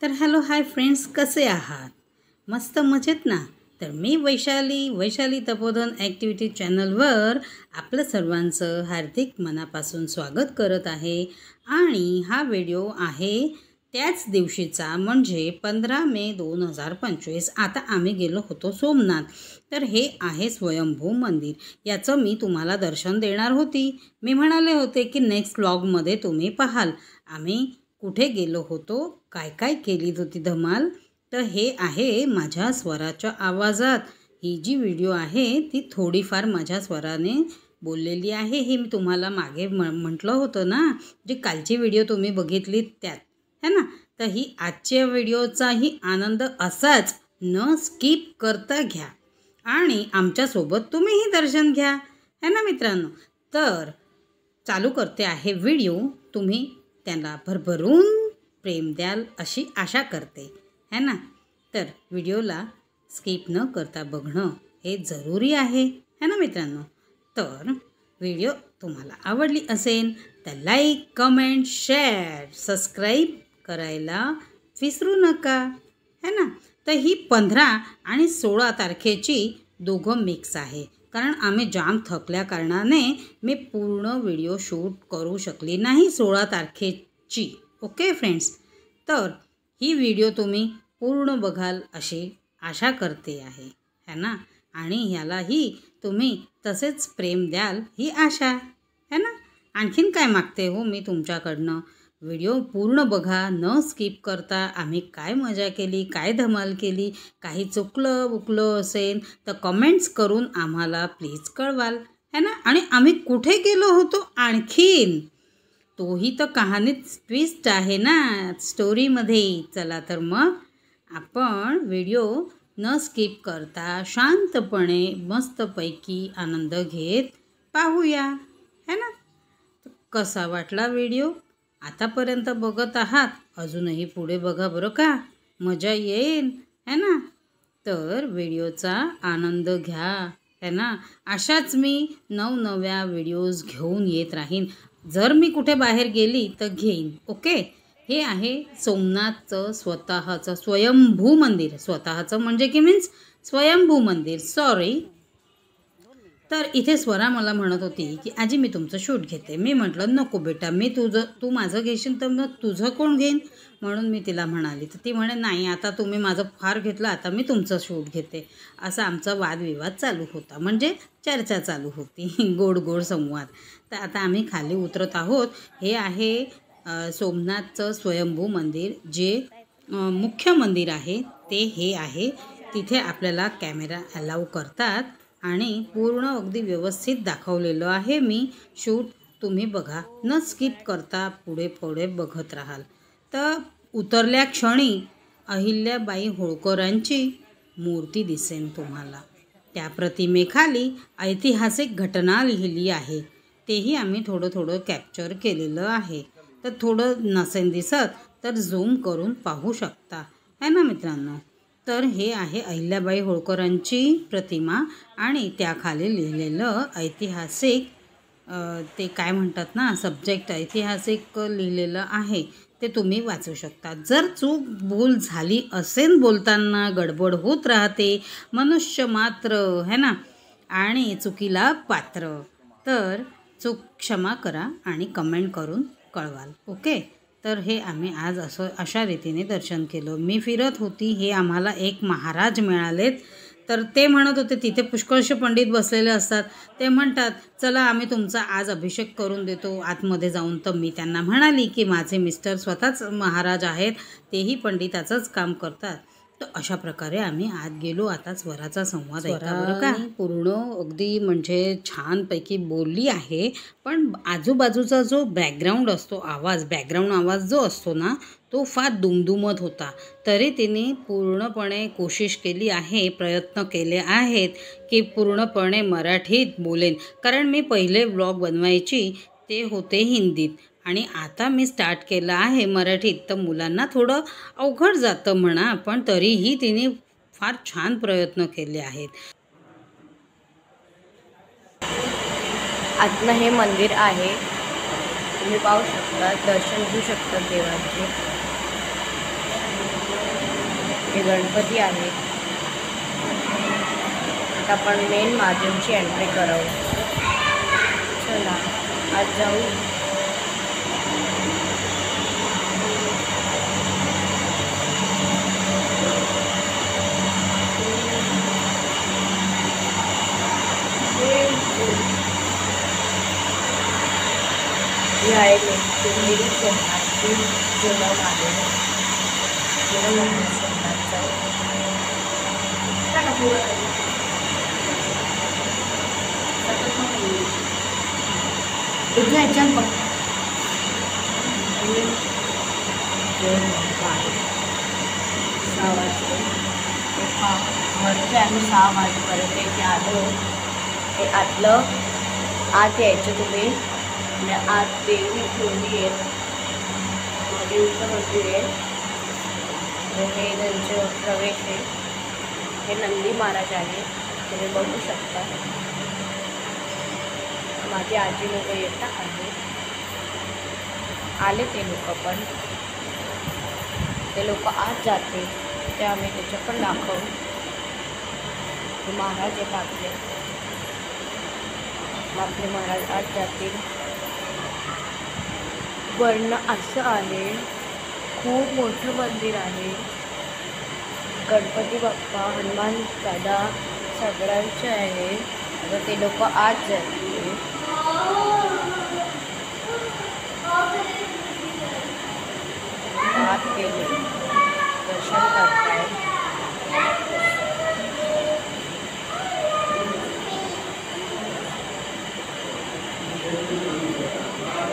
तर hello hi friends, कसे आहात? मस्त मजेत ना? तर मी वैशाली तपोधन ॲक्टिव्हिटी चॅनलवर आपलं सर्वांचं हार्दिक मनापासून स्वागत करत आहे. आणि हा व्हिडिओ आहे त्याच दिवशीचा, म्हणजे 15 मे 2025. आता आम्ही गेलो होतो सोमनाथ. तर हे आहे स्वयंभू मंदिर. याचं मी तुम्हाला दर्शन देणार होती. मी म्हणाले होते की नेक्स्ट व्लॉगमध्ये तुम्ही पाहाल आम्ही कुठे गेलो होतो, काय काय केली होती धमाल. तर हे आहे माझ्या स्वराच्या आवाजात. ही जी व्हिडिओ आहे ती थोडीफार माझ्या स्वराने बोललेली आहे. हे मी तुम्हाला मागे म्हटलं होतं ना, जी कालची व्हिडिओ तुम्ही बघितली त्यात, है ना. तर ही आजच्या व्हिडिओचाही आनंद असाच न स्किप करता घ्या आणि आमच्यासोबत तुम्हीही दर्शन घ्या, है ना मित्रांनो. तर चालू करते आहे व्हिडिओ. तुम्ही त्यांना भरभरून प्रेम द्याल अशी आशा करते, है ना. तर व्हिडिओला स्किप न करता बघणं हे जरुरी आहे, है ना मित्रांनो. तर व्हिडिओ तुम्हाला आवडली असेल तर लाईक, कमेंट, शेअर, सबस्क्राईब करायला विसरू नका, है ना. तर ही 15 आणि 16 तारखेची दोघं मिक्स आहे, कारण आम्ही जाम थकल्या कारणाने मी पूर्ण व्हिडिओ शूट करू शकली नाही 16 तारखेची. ओके फ्रेंड्स, तर ही व्हिडिओ तुम्ही पूर्ण बघाल अशी आशा करते आहे, है ना. आणि ह्यालाही तुम्ही तसेच प्रेम द्याल ही आशा, है ना. आणखीन काय मागते हो मी तुमच्याकडनं. व्हिडिओ पूर्ण बघा, न स्किप करता. आम्ही काय मजा केली, काय धमाल केली, काही चुकलं असेल तर कमेंट्स करून आम्हाला प्लीज कळवाल, है ना. आणि आम्ही कुठे गेलो होतो आणखीन, तोही तर कहाणीत ट्विस्ट आहे ना स्टोरीमध्ये. चला तर मग आपण व्हिडिओ न स्किप करता शांतपणे मस्तपैकी आनंद घेत पाहूया, है ना. कसा वाटला व्हिडिओ? आतापर्यंत बघत आहात, अजूनही पुढे बघा बरं का, मजा येईल, है ना. तर व्हिडिओचा आनंद घ्या, है ना. अशाच मी नवनव्या व्हिडिओज घेऊन येत राहीन. जर मी कुठे बाहेर गेली तर घेईन. ओके. हे आहे सोमनाथचं स्वतःचं स्वयंभू मंदिर. स्वतःचं म्हणजे की मीन्स स्वयंभू मंदिर, सॉरी. तर इथे स्वरा मला म्हणत होती की आजी मी तुमचं शूट घेते. मी म्हटलं नको बेटा, तू माझं घेशील तर मग तुझं कोण घेईन, म्हणून मी तिला म्हणाली. तर ती म्हणे नाही, आता तुम्ही माझं फार घेतलं, आता मी तुमचं शूट घेते. असा आमचा वादविवाद चालू होता, म्हणजे चर्चा चालू होती, गोड संवाद. तर आता आम्ही खाली उतरत आहोत. हे आहे सोमनाथचं स्वयंभू मंदिर. जे मुख्य मंदिर आहे ते हे आहे. तिथे आपल्याला कॅमेरा अलाव करतात आणि पूर्ण अगदी व्यवस्थित दाखवलेलं आहे मी शूट. तुम्ही बघा, न स्किप करता पुढे बघत राहाल. तर उतरल्या क्षणी अहिल्याबाई होळकरांची मूर्ती दिसेल तुम्हाला. त्या प्रतिमेखाली ऐतिहासिक घटना लिहिली आहे. तेही आम्ही थोडं कॅप्चर केलेलं आहे. तर थोडं नसेल दिसत तर झूम करून पाहू शकता, है ना मित्रांनो. तर हे आहे अहिल्याबाई होळकरांची प्रतिमा आणि त्याखाली लिहिलेलं ऐतिहासिक, ते काय म्हणतात ना सब्जेक्ट, ऐतिहासिक लिहिलेलं आहे. ते तुम्ही वाचू शकता. जर चूक भूल झाली असेल, बोलताना गडबड होत राहते, मनुष्य मात्र, है ना, आणि चुकीला पात्र. तर चूक क्षमा करा आणि कमेंट करून कळवाल. ओके. तर हे आम्ही आज अशा रीतीने दर्शन केलं. मी फिरत होती, हे आम्हाला एक महाराज मिळालेत. तर ते म्हणत होते, तिथे पुष्कळसे पंडित बसलेले असतात. ते म्हणतात चला आम्ही तुमचा आज अभिषेक करून देतो आतमध्ये जाऊन. तर मी त्यांना म्हणाली की माझे मिस्टर स्वतःच महाराज आहेत, तेही पंडिताचंच काम करतात. तर अशा प्रकारे आम्ही आत गेलो. आता स्वराचा संवाद ऐका बरं का. पूर्ण अगदी म्हणजे छानपैकी बोलली आहे, पण आजूबाजूचा जो बॅकग्राऊंड असतो, बॅकग्राऊंड आवाज जो असतो ना, तो फार दुमदुमत होता. तरी तिने पूर्णपणे कोशिश केली आहे, प्रयत्न केले आहेत की पूर्णपणे मराठीत बोलेन. कारण मी पहिले व्लॉग बनवायची ते होते हिंदीत, आणि आता मी स्टार्ट केलं आहे मराठीत. तर मुलांना थोडं अवघड जातं म्हणा, पण तरीही तिने फार छान प्रयत्न केले आहेत. आतनं हे मंदिर आहे, तुम्ही पाहू शकता, दर्शन घेऊ शकता देवाचे. हे गणपती आहे. आता आपण मेन महादेवची एंट्री करू. चला आज जाऊ. ही आहे मेन सोमनाथची जुनं महादेव. तुझ्या ह्याच्यात बघ. वरचे आम्ही 6 वाजेपर्यंत इथे आलो. हे आतलं आत यायचं तुम्ही. आणि आत देवी ठेवली आहे. देवीचं मंदिर आहे. हे त्यांचं प्रवेश आहे. हे नंदी महाराज आहे, तुम्ही बघू शकता. माझी आजी लोक येतात आहे. आले ते लोक पण. ते लोक आत जाते ते आम्ही त्याच्या पण दाखवू. महाराज येतात आपले. आपले महाराज आत जातील. वर्ण असं आहे. खूप मोठं मंदिर आहे. गणपती बाप्पा, हनुमान दादा सगळ्यांचे आहे. आता ते लोक आत जातील. आत गेले, दर्शन करताय.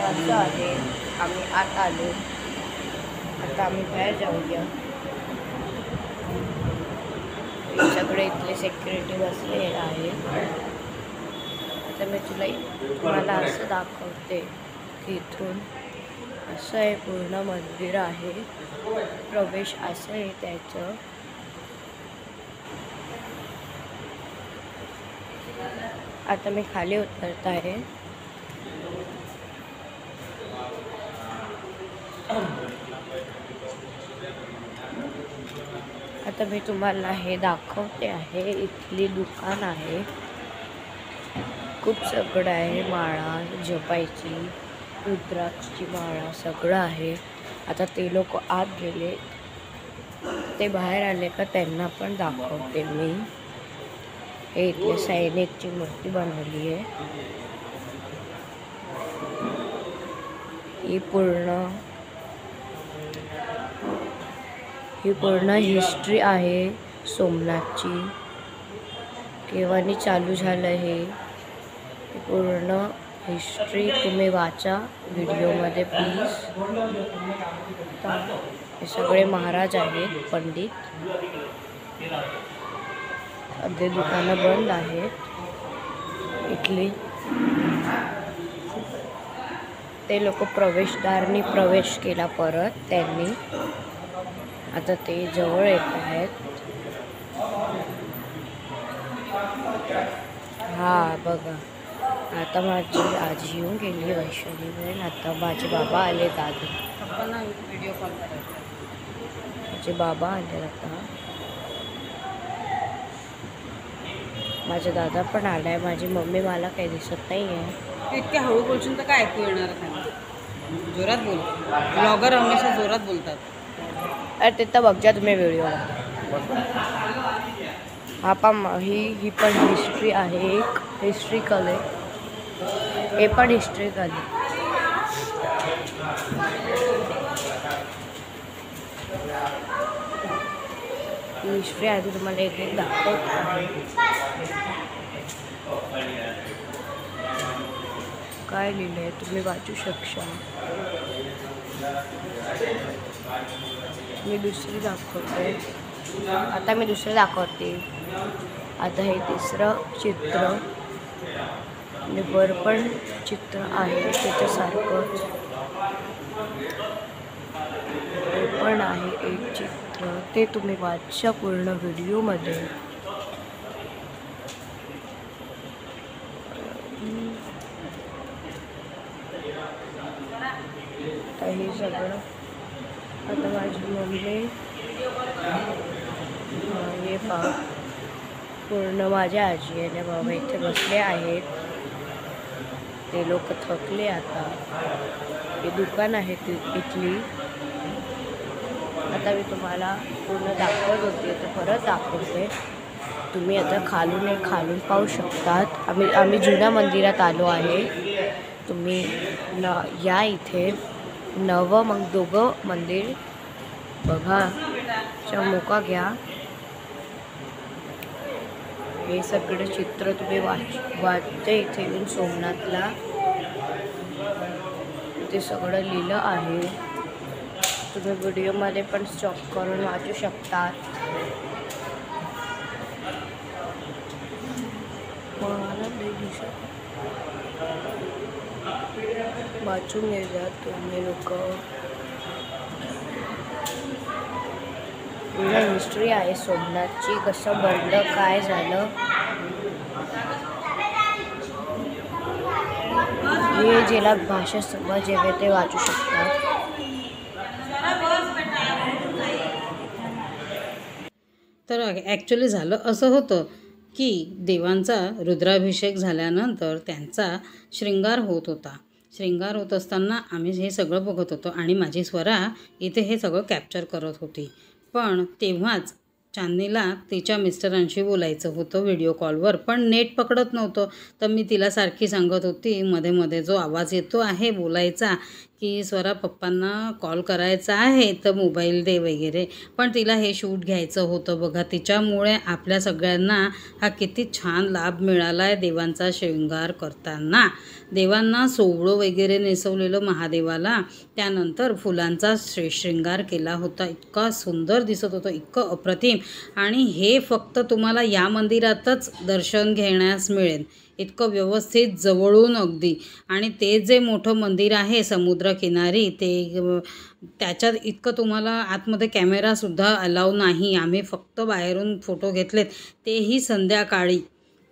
असं आहे. आम्ही आत आलो. आता आम्ही बाहेर जाऊया. सगळे इथले सेक्युरिटी बसले आहे. आता मी तुम्हाला असं दाखवते की इथून असं आहे पूर्ण मंदिर आहे. प्रवेश असं आहे त्याचं. आता मी खाली उतरत आहे. आता मी तुम्हाला हे दाखवते आहे. इथली दुकान आहे. खूप सगळं आहे. माळा जपायची, रुद्राक्षची माळा सगळं आहे. आता ते लोक आत गेले. ते बाहेर आले का त्यांना पण दाखवते मी. हे इथले सैनिकची मूर्ती बनवली आहे. ही पूर्ण हिस्ट्री आहे सोमनाथची. केव्हानी चालू झालं हे पूर्ण हिस्ट्री तुम्ही वाचा व्हिडिओमध्ये प्लीज. हे सगळे महाराज आहेत, पंडित. अर्धे दुकानं बंद आहेत इथली. ते लोक प्रवेशद्वारांनी प्रवेश केला परत त्यांनी. आता ते जवळ येत आहेत. हा बघा, आता माझी आजी येऊन गेली वैशालीवरून. आता माझे बाबा आले. दादा पप्पांना व्हिडिओ कॉल करायचा. माझे बाबा आले. आता माझा दादा पण आलाय. माझी मम्मी मला काही दिसत नाही आहे. इतक्या हळू बोलशील तर काय ऐकू येणार आहे? जोरात बोल. ब्लॉगर हमेशा जोरात बोलतात. अरे ते तर बघजा तुम्ही व्हिडिओ. हा पण ही पण हिस्ट्री आहे. एक हिस्ट्रिकल आहे. हे पण हिस्ट्रिकल आहे. हिस्ट्री आहे. तुम्हाला एक एक दाखवतो काय लिहिलं आहे तुम्ही वाचू शकता. मी दुसरी दाखवते. आता मी दुसरं दाखवते. आता हे तिसरं चित्र आणि वर पण चित्र आहे त्याच्यासारखंच. हे पण आहे एक चित्र. ते तुम्ही वाचा पूर्ण व्हिडिओमध्ये. तर हे सगळं आता माझी मम्मी हे पहा, पूर्ण माझ्या आजी आणि बाबा इथे बसले आहेत. ते लोक थकले आता. हे दुकान आहे इथली. आता मी तुम्हाला पूर्ण दाखवत होते तर परत दाखवते. तुम्ही आता खालून पाहू शकतात. आम्ही जुन्या मंदिरात आलो आहे. तुम्ही या इथे मग दोघं मंदिर बघा, चमोका घ्या. हे सगळं चित्र तुम्ही वाचते इथे येऊन सोमनाथला. ते सगळं लिहिलं आहे. तुम्ही व्हिडिओमध्ये पण स्टॉप करून वाचू शकता. वाचून घ्या तुम्ही लोक. हिस्ट्री आहे सोमनाथची, कसं बनलं, काय झालं. हे ज्याला भाषा समजेल ते वाचू शकतात. तर ॲक्च्युली झालं असं होतं की देवांचा रुद्राभिषेक झाल्यानंतर त्यांचा शृंगार होत होता. शृंगार होत असताना आम्ही हे सगळं बघत होतो आणि माझी स्वरा इथे हे सगळं कॅप्चर करत होती. पण तेव्हाच चांदनीला तिच्या मिस्टरांशी बोलायचं होतं व्हिडिओ कॉलवर, पण नेट पकडत नव्हतं. तर मी तिला सारखी सांगत होती मध्ये मध्ये जो आवाज येतो आहे बोलायचा की स्वरा पप्पांना कॉल करायचा आहे तर मोबाईल दे वगैरे. पण तिला हे शूट घ्यायचं होतं. बघा, तिच्यामुळे आपल्या सगळ्यांना हा किती छान लाभ मिळाला आहे देवांचा शृंगार करताना. देवांना सोवळं वगैरे नेसवलेलं महादेवाला, त्यानंतर फुलांचा शृंगार केला होता. इतका सुंदर दिसत होतं, इतकं अप्रतिम. आणि हे फक्त तुम्हाला या मंदिरातच दर्शन घेण्यास मिळेल, इतकं व्यवस्थित जवळून अगदी. आणि ते जे मोठं मंदिर आहे समुद्रकिनारी, ते त्याच्यात इतकं तुम्हाला आतमध्ये कॅमेरासुद्धा अलाव नाही. आम्ही फक्त बाहेरून फोटो घेतलेत, तेही संध्याकाळी.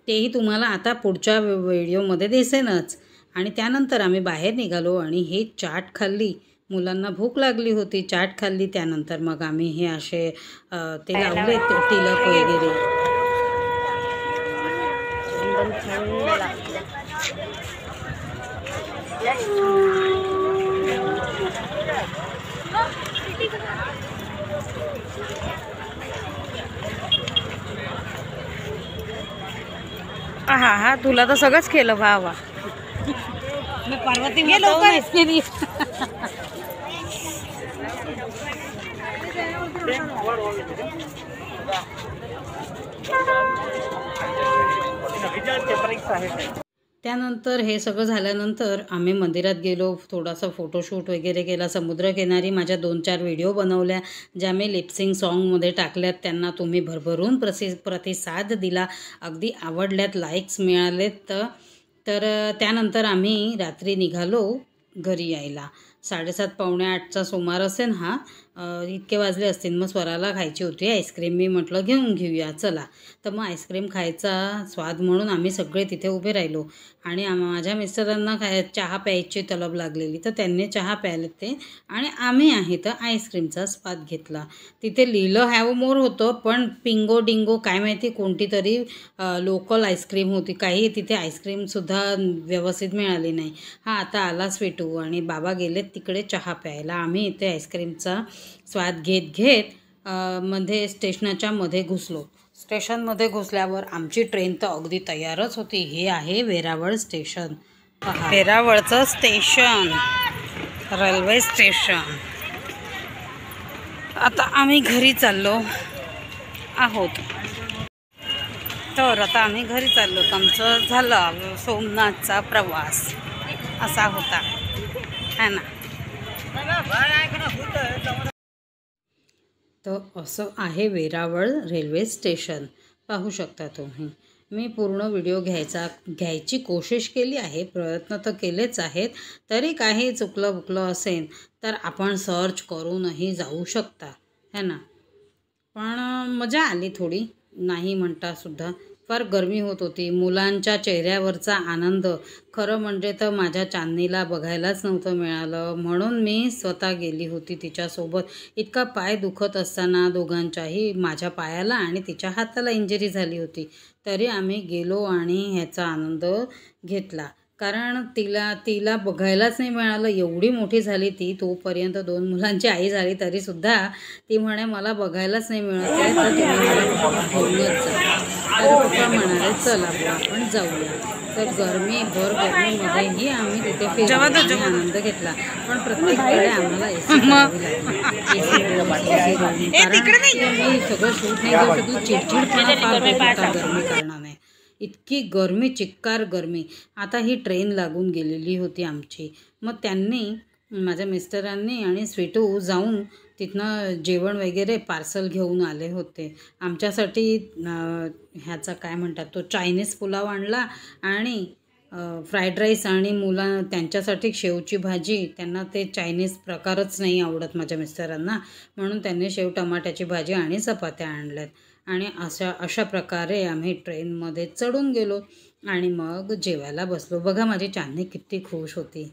तेही तुम्हाला आता पुढच्या व्हिडिओमध्ये दिसेनच. आणि त्यानंतर आम्ही बाहेर निघालो आणि हे चाट खाल्ली. मुलांना भूक लागली होती, चाट खाल्ली. त्यानंतर मग आम्ही हे असे ते लावले टिलक वगैरे. हा तुला तर सगळंच केलं भावा. मी पार्वती गेलो केली. त्यानंतर हे सगळं झाल्यानंतर आम्ही मंदिरात गेलो, थोडासा फोटोशूट वगैरे केला. समुद्रकिनारी माझ्या 2-4 व्हिडिओ बनवल्या, ज्या मी लिपसिंग सॉन्गमध्ये टाकल्यात. त्यांना तुम्ही भरभरून प्रतिसाद दिला, अगदी आवडल्यात, लाईक्स मिळालेत. तर त्यानंतर आम्ही रात्री निघालो घरी यायला. 7:30 पावणे 8चा सुमार असेल हा. इतके वाजले असतील. मग स्वराला खायची होती आईस्क्रीम. मी म्हटलं घेऊन घेऊया चला. तर मग आईस्क्रीम खायचा स्वाद म्हणून आम्ही सगळे तिथे उभे राहिलो. आणि माझ्या मिस्टरांना चहा प्यायची तलब लागलेली, तर त्यांनी चहा प्यायले ते, आणि आम्ही आहे तर आईस्क्रीमचा स्वाद घेतला. तिथे लिहिलं हॅव मोर होतं, पण पिंगो डिंगो काय माहिती कोणती तरी लोकल आईस्क्रीम होती. काही तिथे आईस्क्रीमसुद्धा व्यवस्थित मिळाली नाही. हा आता आला स्वीटू आणि बाबा गेलेत तिकडे चहा प्यायला. आम्ही इथे आईस्क्रीमचा स्वाद घेत मध्ये स्टेशनाच्या मध्ये घुसलो. स्टेशनमध्ये घुसल्यावर आमची ट्रेन तर अगदी तयारच होती. हे आहे वेरावळ स्टेशन. वेरावळचं स्टेशन, रेल्वे स्टेशन. आता आम्ही घरी चाललो आहोत. तर आता आम्ही घरी चाललो. आमचं झालं सोमनाथचा प्रवास असा होता, है ना. तर असं आहे वेरावळ रेल्वे स्टेशन, पाहू शकता तुम्ही. मी पूर्ण व्हिडिओ घ्यायची कोशिश केली आहे, प्रयत्न तर केलेच आहेत. तरी काही चुकलं बुकलं असेल तर आपण सर्च करूनही जाऊ शकता, है ना. पण मजा आली थोडी, नाही म्हणतासुद्धा फार गरमी होत होती. मुलांच्या चेहऱ्यावरचा आनंद खरं म्हणजे तर माझ्या चांदणीला बघायलाच नव्हतं मिळालं. म्हणून मी स्वतः गेली होती तिच्यासोबत. इतका पाय दुखत असताना दोघांच्याही, माझ्या पायाला आणि तिच्या हाताला इंजरी झाली होती, तरी आम्ही गेलो आणि ह्याचा आनंद घेतला. कारण तिला बघायलाच नाही मिळालं. एवढी मोठी झाली ती, तोपर्यंत 2 मुलांची आई झाली, तरीसुद्धा ती म्हणे मला बघायलाच नाही मिळत आहे, तर तुम्ही मला घेऊनच जा. तर पप्पा म्हणाले चला बुवा आपण जाऊया. तर गरमीमध्येही आम्ही तिथे फिरलो आणि आनंद घेतला. पण प्रत्येक वेळेला आम्हाला AC करावी लागली. कारण मी सगळं शूट नाही करू शकली. चिडचिडपणा फार होत होता गरमी कारणाने. इतकी गरमी, चिक्कार गरमी. आता ही ट्रेन लागून गेलेली होती आमची. मग माझ्या मिस्टरांनी आणि स्वीटू जाऊन तिथनं जेवण वगैरे पार्सल घेऊन आले होते. आमच्यासाठी ह्याचा काय म्हणतात तो चायनीज पुलाव आणला आणि फ्राईड राईस, आणि त्यांच्यासाठी शेवची भाजी. त्यांना ते चायनीज प्रकारच नाही आवडत माझ्या मिस्टरांना, म्हणून त्यांनी शेव टमाट्याची भाजी आणि चपात्या आणल्यात. आणि अशा प्रकारे आम्ही ट्रेनमध्ये चढून गेलो आणि मग जेवायला बसलो. बघा माझी चांदणी किती खुश होती.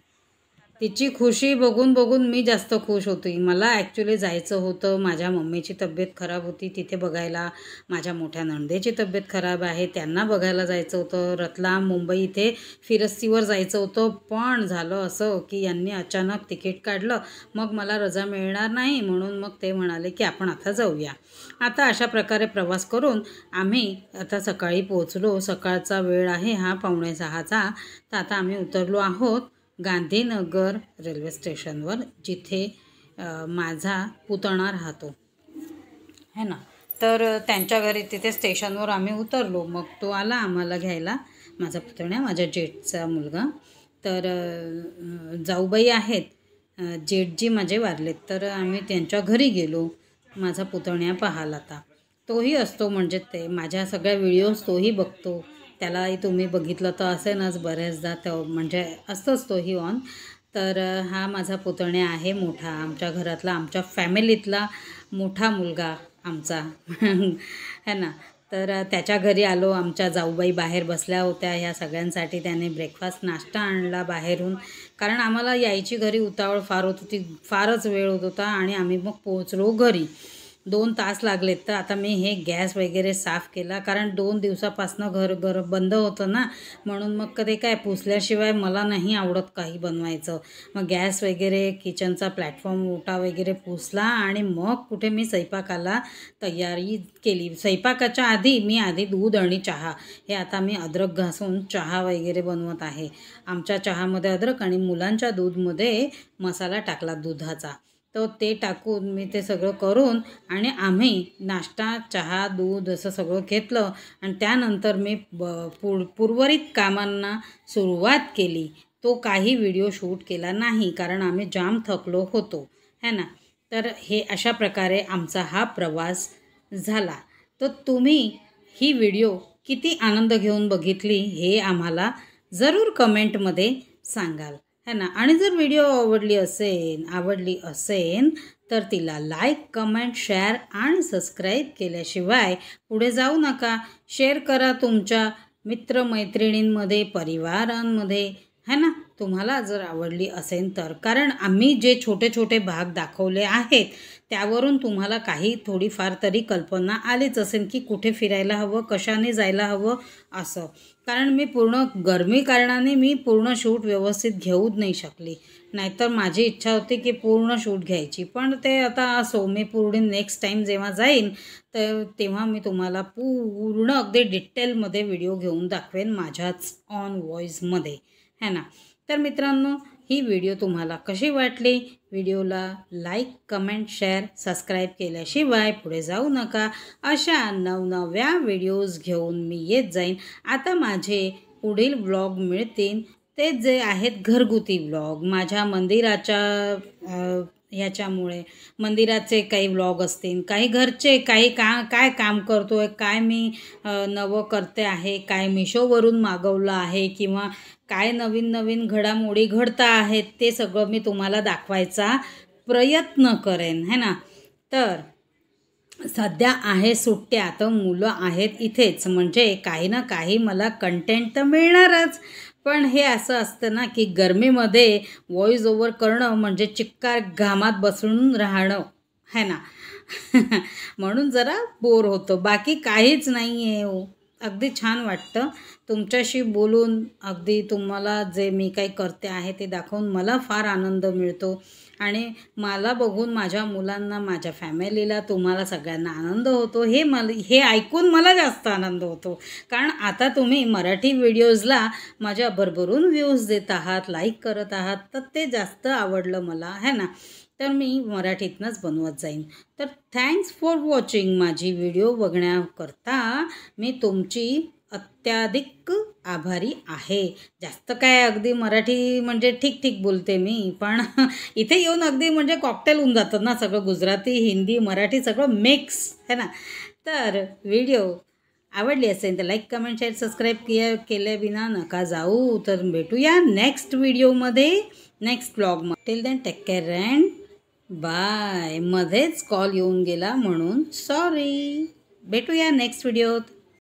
तिची खुशी बघून मी जास्त खुश होती. मला ॲक्च्युली जायचं होतं. माझ्या मम्मीची तब्येत खराब होती तिथे बघायला. माझ्या मोठ्या नणंदेची तब्येत खराब आहे, त्यांना बघायला जायचं होतं. रतलाम, मुंबई इथे फिरस्तीवर जायचं होतं. पण झालं असं की यांनी अचानक तिकीट काढलं. मग मला रजा मिळणार नाही, म्हणून मग ते म्हणाले की आपण आता जाऊया. आता अशा प्रकारे प्रवास करून आम्ही आता सकाळी पोहोचलो. सकाळचा वेळ आहे हा 5:45चा. तर आता आम्ही उतरलो आहोत गांधीनगर रेल्वे स्टेशनवर, जिथे माझा पुतणा राहतो है ना. तर त्यांच्या घरी तिथे स्टेशनवर आम्ही उतरलो. मग तो आला आम्हाला घ्यायला, माझा पुतण्या, माझ्या जेठचा मुलगा. तर जाऊबाई आहेत, जेठजी माझे वारलेत, तर आम्ही त्यांच्या घरी गेलो माझा पुतण्या पाहाल. आता तोही असतो, म्हणजे ते माझ्या सगळ्या व्हिडिओज तोही बघतो. त्यालाही तुम्ही बघितलं तर असेनच बऱ्याचदा, तो म्हणजे असतोच तोही ऑन. तर हा माझा पुतण्या आहे मोठा, आमच्या घरातला, आमच्या फॅमिलीतला मोठा मुलगा आमचा है ना. तर त्याच्या घरी आलो. आमच्या जाऊबाई बाहेर बसल्या होत्या. ह्या सगळ्यांसाठी त्याने ब्रेकफास्ट नाश्ता आणला बाहेरून, कारण आम्हाला यायची घरी उतावळ फार होत होती, फारच वेळ होत होता. आणि आम्ही मग पोहोचलो घरी. 2 तास लागलेत. तर आता मी हे गॅस वगैरे साफ केला, कारण 2 दिवसापासनं घर बंद होतं ना, म्हणून मग ते काय पुसल्याशिवाय मला नाही आवडत काही बनवायचं. मग गॅस वगैरे, किचनचा प्लॅटफॉर्म, ओटा वगैरे पुसला आणि मग कुठे मी स्वयंपाकाला तयारी केली. स्वयंपाकाच्या आधी मी दूध आणि चहा, हे आता मी अद्रक घासून चहा वगैरे बनवत आहे. आमच्या चहामध्ये अद्रक आणि मुलांच्या दूधमध्ये मसाला टाकला दुधाचा. तर ते टाकून मी ते सगळं करून आणि आम्ही नाश्ता, चहा, दूध असं सगळं घेतलं. आणि त्यानंतर मी उर्वरित कामांना सुरुवात केली. तो काही व्हिडिओ शूट केला नाही, कारण आम्ही जाम थकलो होतो है ना. तर हे अशा प्रकारे आमचा हा प्रवास झाला. तर तुम्ही ही व्हिडिओ किती आनंद घेऊन बघितली हे आम्हाला जरूर कमेंटमध्ये सांगाल है ना. आणि जर व्हिडिओ आवडली असेल तर तिला लाईक, कमेंट, शेअर आणि सबस्क्राईब केल्याशिवाय पुढे जाऊ नका. शेअर करा तुमच्या मित्रमैत्रिणींमध्ये, परिवारांमध्ये है ना. तुम्हाला जर आवडली असेल तर, कारण आम्ही जे छोटे छोटे भाग दाखवले आहेत त्यावरून तुम्हाला काही थोडीफार तरी कल्पना आलीच असेल की कुठे फिरायला हवं, कशाने जायला हवं असं. कारण मी गरमी कारणाने मी पूर्ण शूट व्यवस्थित घेऊच नाही शकली, नाहीतर माझी इच्छा होती की पूर्ण शूट घ्यायची. पण ते आता असो, मी पुढे नेक्स्ट टाईम जेव्हा जाईन तर तेव्हा मी तुम्हाला पूर्ण अगदी डिटेलमध्ये व्हिडिओ घेऊन दाखवेन, माझ्याच ऑन व्हॉईसमध्ये है ना. तर मित्रांनो, ही व्हिडिओ तुम्हाला कशी वाटली? व्हिडिओला लाईक, कमेंट, शेअर, सबस्क्राईब केल्याशिवाय पुढे जाऊ नका. अशा नवनव्या व्हिडिओज घेऊन मी येत जाईन. आता माझे पुढील व्लॉग मिळतील ते जे आहेत घरगुती व्लॉग, माझ्या मंदिराच्या ह्याच्यामुळे मंदिराचे काही व्लॉग असतील, काही घरचे, काही काय काम करतो आहे, काय मी नवं करते आहे, काय मिशोवरून मागवलं आहे, किंवा काय नवीन नवीन घडामोडी घडता आहेत, ते सगळं मी तुम्हाला दाखवायचा प्रयत्न करेन है ना. तर सध्या आहे सुट्ट्या, तर मुलं आहेत इथेच, म्हणजे काही ना काही मला कंटेंट तर मिळणारच. पण हे असं असतं ना की गरमीमध्ये व्हॉइस ओव्हर करणं म्हणजे चिक्कार घामात बसून राहणं है ना. म्हणून जरा बोर होतं, बाकी काहीच नाही आहे हो. अगदी छान वाटतं तुमच्याशी बोलून. अगदी तुम्हाला जे मी काही करते आहे ते दाखवून मला फार आनंद मिळतो. आणि मला बघून माझ्या मुलांना, माझ्या फॅमिलीला, तुम्हाला सगळ्यांना आनंद होतो. हे ऐकून मला जास्त आनंद होतो. कारण आता तुम्ही मराठी व्हिडिओजला माझ्या भरभरून व्ह्यूज देत आहात, लाईक करत आहात, तर ते जास्त आवडलं मला है ना. तर मी मराठीतनंच बनवत जाईन. तर थँक्स फॉर वॉचिंग. माझी व्हिडिओ बघण्याकरता मी तुमची अत्याधिक आभारी आहे. जास्त काय अगदी मराठी म्हणजे ठीक ठीक बोलते मी, पण इथे येऊन अगदी म्हणजे कॉकटेल होऊन जातं ना सगळं, गुजराती, हिंदी, मराठी सगळं मिक्स है ना. तर व्हिडिओ आवडली असेल तर लाईक, कमेंट, शेअर, सबस्क्राईब केल्या बिना नका जाऊ. तर भेटूया नेक्स्ट व्हिडिओमध्ये, नेक्स्ट ब्लॉगमध्ये. Till then take care and bye. मध्येच कॉल येऊन गेला म्हणून सॉरी. भेटूया नेक्स्ट व्हिडिओत.